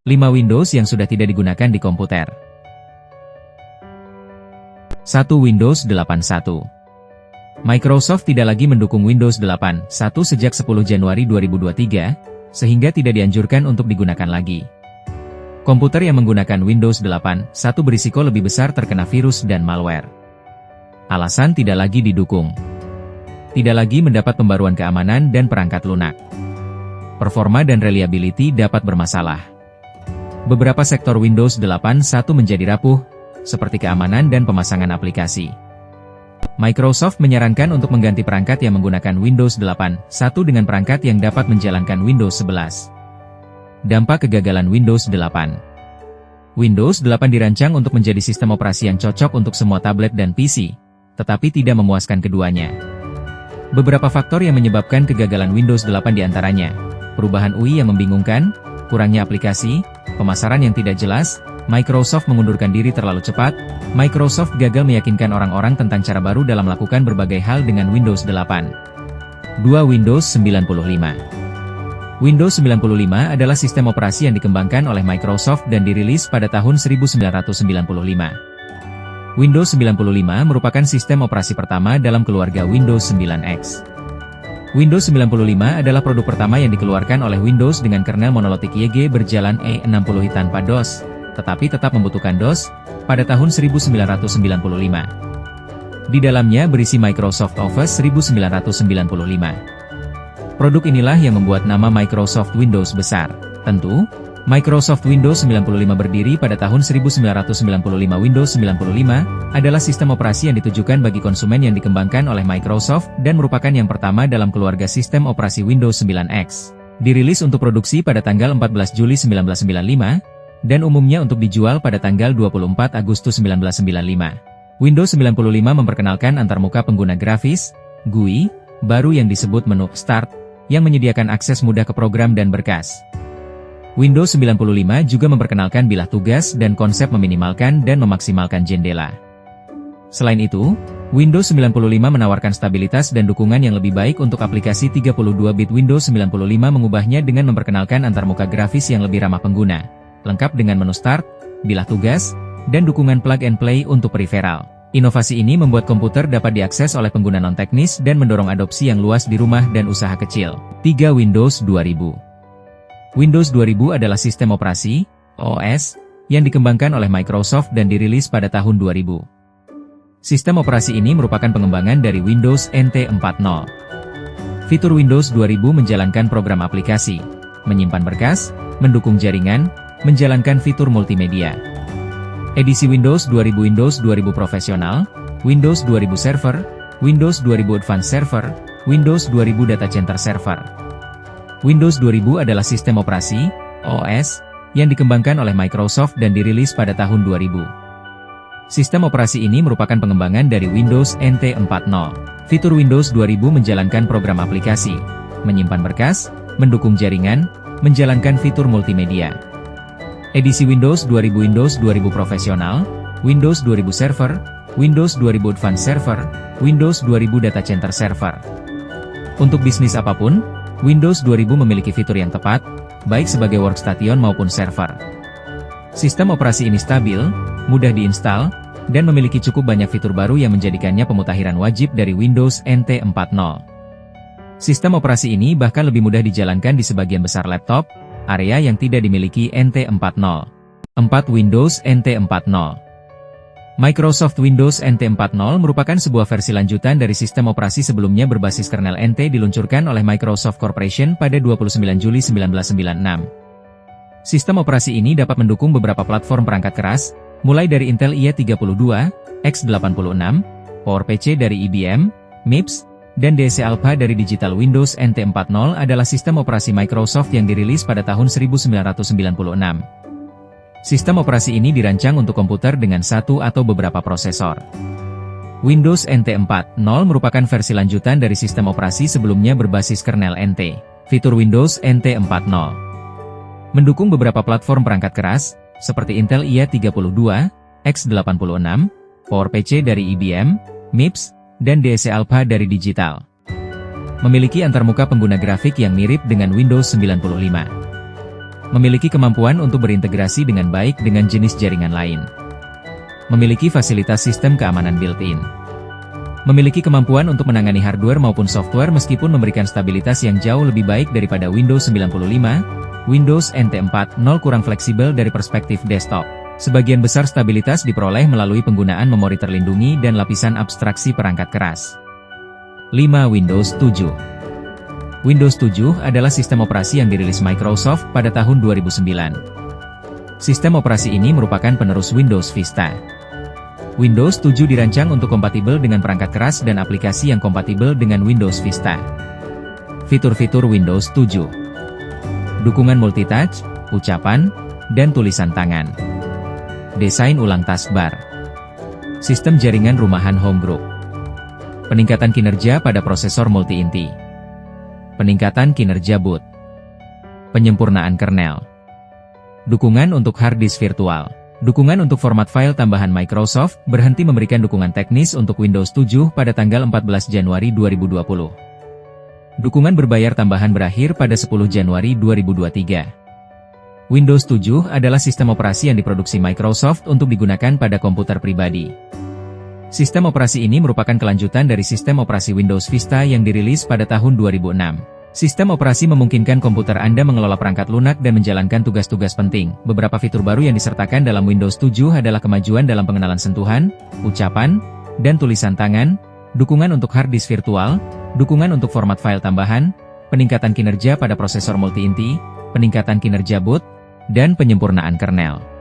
5 Windows yang sudah tidak digunakan di komputer. 1. Windows 8.1. Microsoft tidak lagi mendukung Windows 8.1 sejak 10 Januari 2023, sehingga tidak dianjurkan untuk digunakan lagi. Komputer yang menggunakan Windows 8.1 berisiko lebih besar terkena virus dan malware. Alasan tidak lagi didukung. Tidak lagi mendapat pembaruan keamanan dan perangkat lunak. Performa dan reliability dapat bermasalah. Beberapa sektor Windows 8.1 menjadi rapuh, seperti keamanan dan pemasangan aplikasi. Microsoft menyarankan untuk mengganti perangkat yang menggunakan Windows 8.1 dengan perangkat yang dapat menjalankan Windows 11. Dampak kegagalan Windows 8. Windows 8 dirancang untuk menjadi sistem operasi yang cocok untuk semua tablet dan PC, tetapi tidak memuaskan keduanya. Beberapa faktor yang menyebabkan kegagalan Windows 8 diantaranya, perubahan UI yang membingungkan, kurangnya aplikasi, pemasaran yang tidak jelas, Microsoft mengundurkan diri terlalu cepat, Microsoft gagal meyakinkan orang-orang tentang cara baru dalam melakukan berbagai hal dengan Windows 8. 2. Windows 95. Windows 95 adalah sistem operasi yang dikembangkan oleh Microsoft dan dirilis pada tahun 1995. Windows 95 merupakan sistem operasi pertama dalam keluarga Windows 9X. Windows 95 adalah produk pertama yang dikeluarkan oleh Windows dengan kernel monolitik YG berjalan E60 tanpa DOS, tetapi tetap membutuhkan DOS, pada tahun 1995. Di dalamnya berisi Microsoft Office 1995. Produk inilah yang membuat nama Microsoft Windows besar. Tentu, Microsoft Windows 95 berdiri pada tahun 1995. Windows 95 adalah sistem operasi yang ditujukan bagi konsumen yang dikembangkan oleh Microsoft dan merupakan yang pertama dalam keluarga sistem operasi Windows 9X. Dirilis untuk produksi pada tanggal 14 Juli 1995, dan umumnya untuk dijual pada tanggal 24 Agustus 1995. Windows 95 memperkenalkan antarmuka pengguna grafis, GUI, baru yang disebut menu Start, yang menyediakan akses mudah ke program dan berkas. Windows 95 juga memperkenalkan bilah tugas dan konsep meminimalkan dan memaksimalkan jendela. Selain itu, Windows 95 menawarkan stabilitas dan dukungan yang lebih baik untuk aplikasi 32-bit. Windows 95 mengubahnya dengan memperkenalkan antarmuka grafis yang lebih ramah pengguna, lengkap dengan menu Start, bilah tugas, dan dukungan plug and play untuk periferal. Inovasi ini membuat komputer dapat diakses oleh pengguna non-teknis dan mendorong adopsi yang luas di rumah dan usaha kecil. 3. Windows 2000. Windows 2000 adalah sistem operasi, OS, yang dikembangkan oleh Microsoft dan dirilis pada tahun 2000. Sistem operasi ini merupakan pengembangan dari Windows NT 4.0. Fitur Windows 2000 menjalankan program aplikasi, menyimpan berkas, mendukung jaringan, menjalankan fitur multimedia. Edisi Windows 2000, Windows 2000 Profesional, Windows 2000 Server, Windows 2000 Advanced Server, Windows 2000 Data Center Server. Windows 2000 adalah sistem operasi, OS, yang dikembangkan oleh Microsoft dan dirilis pada tahun 2000. Sistem operasi ini merupakan pengembangan dari Windows NT 4.0. Fitur Windows 2000 menjalankan program aplikasi, menyimpan berkas, mendukung jaringan, menjalankan fitur multimedia. Edisi Windows 2000, Windows 2000 Profesional, Windows 2000 Server, Windows 2000 Advanced Server, Windows 2000 Data Center Server. Untuk bisnis apapun, Windows 2000 memiliki fitur yang tepat, baik sebagai workstation maupun server. Sistem operasi ini stabil, mudah diinstal, dan memiliki cukup banyak fitur baru yang menjadikannya pemutahiran wajib dari Windows NT 4.0. Sistem operasi ini bahkan lebih mudah dijalankan di sebagian besar laptop, area yang tidak dimiliki NT 4.0. 4. Windows NT 4.0. Microsoft Windows NT 4.0 merupakan sebuah versi lanjutan dari sistem operasi sebelumnya berbasis kernel NT diluncurkan oleh Microsoft Corporation pada 29 Juli 1996. Sistem operasi ini dapat mendukung beberapa platform perangkat keras, mulai dari Intel i32, x86, PowerPC dari IBM, MIPS, dan DC Alpha dari Digital. Windows NT 4.0 adalah sistem operasi Microsoft yang dirilis pada tahun 1996. Sistem operasi ini dirancang untuk komputer dengan satu atau beberapa prosesor. Windows NT 4.0 merupakan versi lanjutan dari sistem operasi sebelumnya berbasis kernel NT. Fitur Windows NT 4.0 mendukung beberapa platform perangkat keras, seperti Intel i32, x86, PowerPC dari IBM, MIPS, dan DC Alpha dari Digital. Memiliki antarmuka pengguna grafik yang mirip dengan Windows 95. Memiliki kemampuan untuk berintegrasi dengan baik dengan jenis jaringan lain. Memiliki fasilitas sistem keamanan built-in. Memiliki kemampuan untuk menangani hardware maupun software meskipun memberikan stabilitas yang jauh lebih baik daripada Windows 95, Windows NT 4.0 kurang fleksibel dari perspektif desktop. Sebagian besar stabilitas diperoleh melalui penggunaan memori terlindungi dan lapisan abstraksi perangkat keras. 5. Windows 7. Windows 7 adalah sistem operasi yang dirilis Microsoft pada tahun 2009. Sistem operasi ini merupakan penerus Windows Vista. Windows 7 dirancang untuk kompatibel dengan perangkat keras dan aplikasi yang kompatibel dengan Windows Vista. Fitur-fitur Windows 7. Dukungan multitouch, ucapan, dan tulisan tangan. Desain ulang taskbar. Sistem jaringan rumahan home group. Peningkatan kinerja pada prosesor multi-inti. Peningkatan kinerja boot. Penyempurnaan kernel. Dukungan untuk hard disk virtual. Dukungan untuk format file tambahan Microsoft berhenti memberikan dukungan teknis untuk Windows 7 pada tanggal 14 Januari 2020. Dukungan berbayar tambahan berakhir pada 10 Januari 2023. Windows 7 adalah sistem operasi yang diproduksi Microsoft untuk digunakan pada komputer pribadi. Sistem operasi ini merupakan kelanjutan dari sistem operasi Windows Vista yang dirilis pada tahun 2006. Sistem operasi memungkinkan komputer Anda mengelola perangkat lunak dan menjalankan tugas-tugas penting. Beberapa fitur baru yang disertakan dalam Windows 7 adalah kemajuan dalam pengenalan sentuhan, ucapan, dan tulisan tangan, dukungan untuk hard disk virtual, dukungan untuk format file tambahan, peningkatan kinerja pada prosesor multi-inti, peningkatan kinerja boot, dan penyempurnaan kernel.